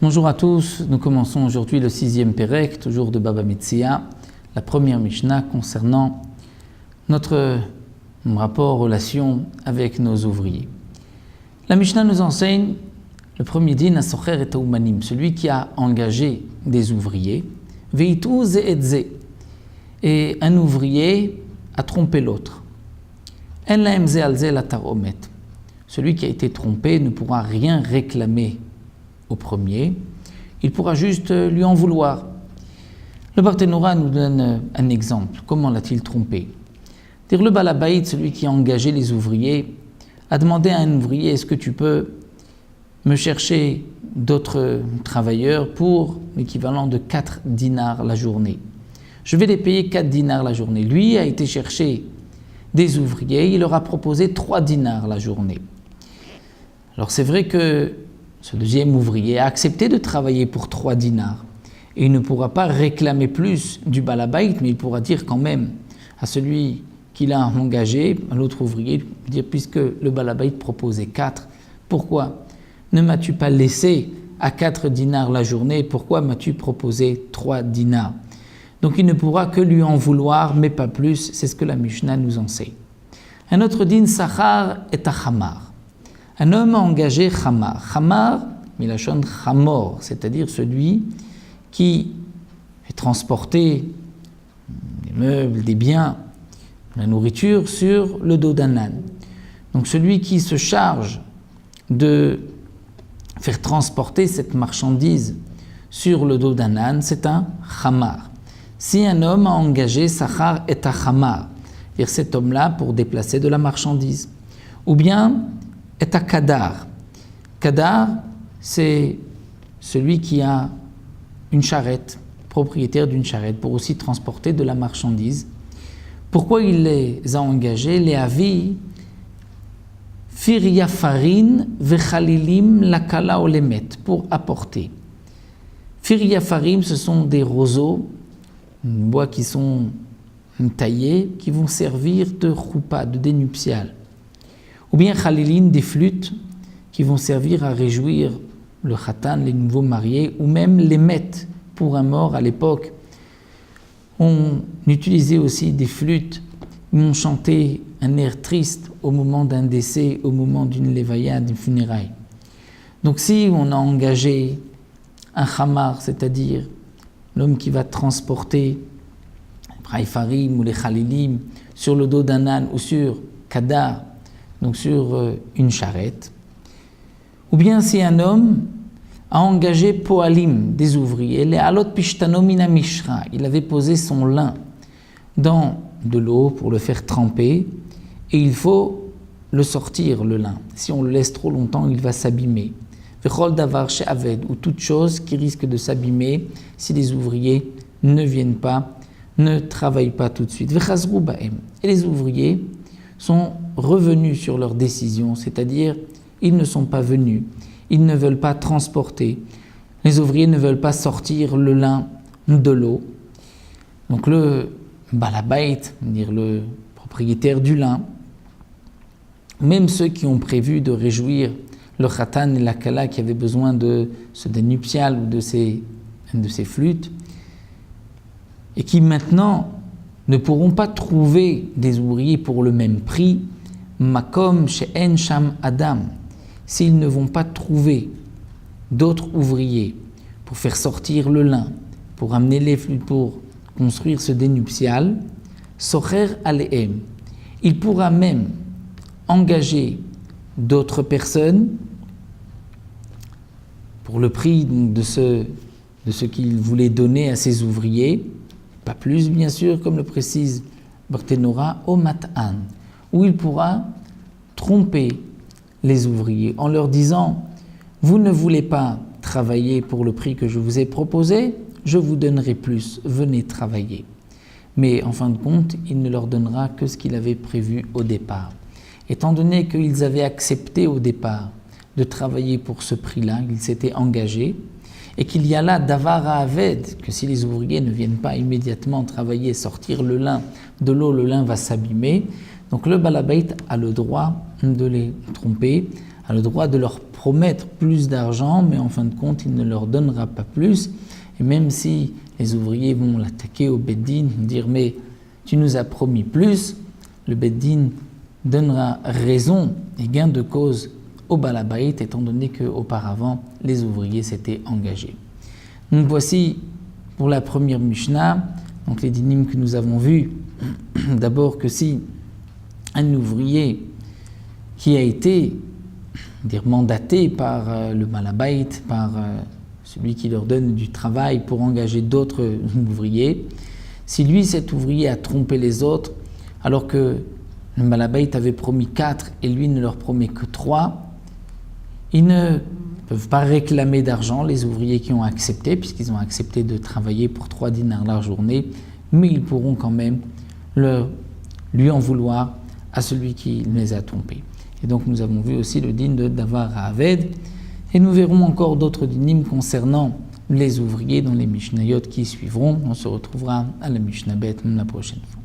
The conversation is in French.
Bonjour à tous, nous commençons aujourd'hui le 6e Pérec, toujours de Baba Metzia, la première Mishnah concernant notre rapport, relation avec nos ouvriers. La Mishnah nous enseigne le premier din à Socher et Taumanim, celui qui a engagé des ouvriers, Veitu ze et ze, et un ouvrier a trompé l'autre. En laem ze al ze la taromet, celui qui a été trompé ne pourra rien réclamer au premier, il pourra juste lui en vouloir. Le Barthénora nous donne un exemple. Comment l'a-t-il trompé? Dire le Balabaït, celui qui a engagé les ouvriers, a demandé à un ouvrier: est-ce que tu peux me chercher d'autres travailleurs pour l'équivalent de 4 dinars la journée? Je vais les payer 4 dinars la journée. Lui a été chercher des ouvriers, il leur a proposé 3 dinars la journée. Alors c'est vrai que ce deuxième ouvrier a accepté de travailler pour 3 dinars et il ne pourra pas réclamer plus du Balabaït, mais il pourra dire quand même à celui qu'il a engagé, à l'autre ouvrier, dire: puisque le Balabaït proposait 4, pourquoi ne m'as-tu pas laissé à 4 dinars la journée? Pourquoi m'as-tu proposé 3 dinars? Donc il ne pourra que lui en vouloir, mais pas plus, c'est ce que la Mishnah nous enseigne. Un autre din, Sachar et Achamar. Un homme a engagé Chamar. Chamar, milachon Chamor, c'est-à-dire celui qui fait transporter des meubles, des biens, la nourriture sur le dos d'un âne. Donc celui qui se charge de faire transporter cette marchandise sur le dos d'un âne, c'est un Chamar. Si un homme a engagé Sachar et Achamar, c'est-à-dire cet homme-là pour déplacer de la marchandise, ou bien est à Kadar. Kadar, c'est celui qui a une charrette, propriétaire d'une charrette, pour aussi transporter de la marchandise. Pourquoi il les a engagés? Les avis Firyafarin vechalilim lakala olemet, pour apporter. Firyafarim, ce sont des roseaux, bois qui sont taillés, qui vont servir de choupa, de dénuptial. Ou bien Khalilin, des flûtes qui vont servir à réjouir le khatan, les nouveaux mariés, ou même les mets pour un mort à l'époque. On utilisait aussi des flûtes où on chantait un air triste au moment d'un décès, au moment d'une levaya, d'une funéraille. Donc si on a engagé un khamar, c'est-à-dire l'homme qui va transporter Praïfarim ou les Khalilim sur le dos d'un âne ou sur Kadar, donc sur une charrette, ou bien si un homme a engagé Poalim, des ouvriers, les Alot Pishtanomina Mishra, il avait posé son lin dans de l'eau pour le faire tremper, et il faut le sortir, le lin. Si on le laisse trop longtemps, il va s'abîmer. Vechol davar she'aved, ou toute chose qui risque de s'abîmer si les ouvriers ne viennent pas, ne travaillent pas tout de suite. Vechazru ba'em, et les ouvriers sont revenus sur leur décision, c'est-à-dire ils ne sont pas venus, ils ne veulent pas transporter, les ouvriers ne veulent pas sortir le lin de l'eau. Donc le balabait, c'est-à-dire le propriétaire du lin, même ceux qui ont prévu de réjouir le khatan et la kala qui avaient besoin de ce dénuptial ou de ces flûtes, et qui maintenant ne pourront pas trouver des ouvriers pour le même prix, makom she'en sham adam, s'ils ne vont pas trouver d'autres ouvriers pour faire sortir le lin, pour amener les flûtes, pour construire ce dénuptial, socher alehem, il pourra même engager d'autres personnes pour le prix de ce qu'il voulait donner à ses ouvriers, pas plus bien sûr, comme le précise Barthénora, au mat'an, où il pourra tromper les ouvriers en leur disant: vous ne voulez pas travailler pour le prix que je vous ai proposé, je vous donnerai plus, venez travailler. Mais en fin de compte, il ne leur donnera que ce qu'il avait prévu au départ. Étant donné qu'ils avaient accepté au départ de travailler pour ce prix-là, qu'ils s'étaient engagés, et qu'il y a là davar ha'aved, que si les ouvriers ne viennent pas immédiatement travailler, sortir le lin de l'eau, le lin va s'abîmer. Donc le balabait a le droit de les tromper, a le droit de leur promettre plus d'argent, mais en fin de compte, il ne leur donnera pas plus. Et même si les ouvriers vont l'attaquer au Beddin, dire « mais tu nous as promis plus », le Beddin donnera raison et gain de cause au balabait, étant donné qu'auparavant, les ouvriers s'étaient engagés. Donc voici pour la première Mishnah, donc les dinim que nous avons vus. D'abord que si un ouvrier qui a été mandaté par le balabait, par celui qui leur donne du travail pour engager d'autres ouvriers, si lui, cet ouvrier, a trompé les autres, alors que le balabait avait promis 4 et lui ne leur promet que 3, ils ne peuvent pas réclamer d'argent, les ouvriers qui ont accepté, puisqu'ils ont accepté de travailler pour 3 dinars la journée, mais ils pourront quand même lui en vouloir à celui qui les a trompés. Et donc nous avons vu aussi le din de Davar à Aved, et nous verrons encore d'autres dinim concernant les ouvriers dans les Mishnayot qui suivront. On se retrouvera à la Mishnah Bet la prochaine fois.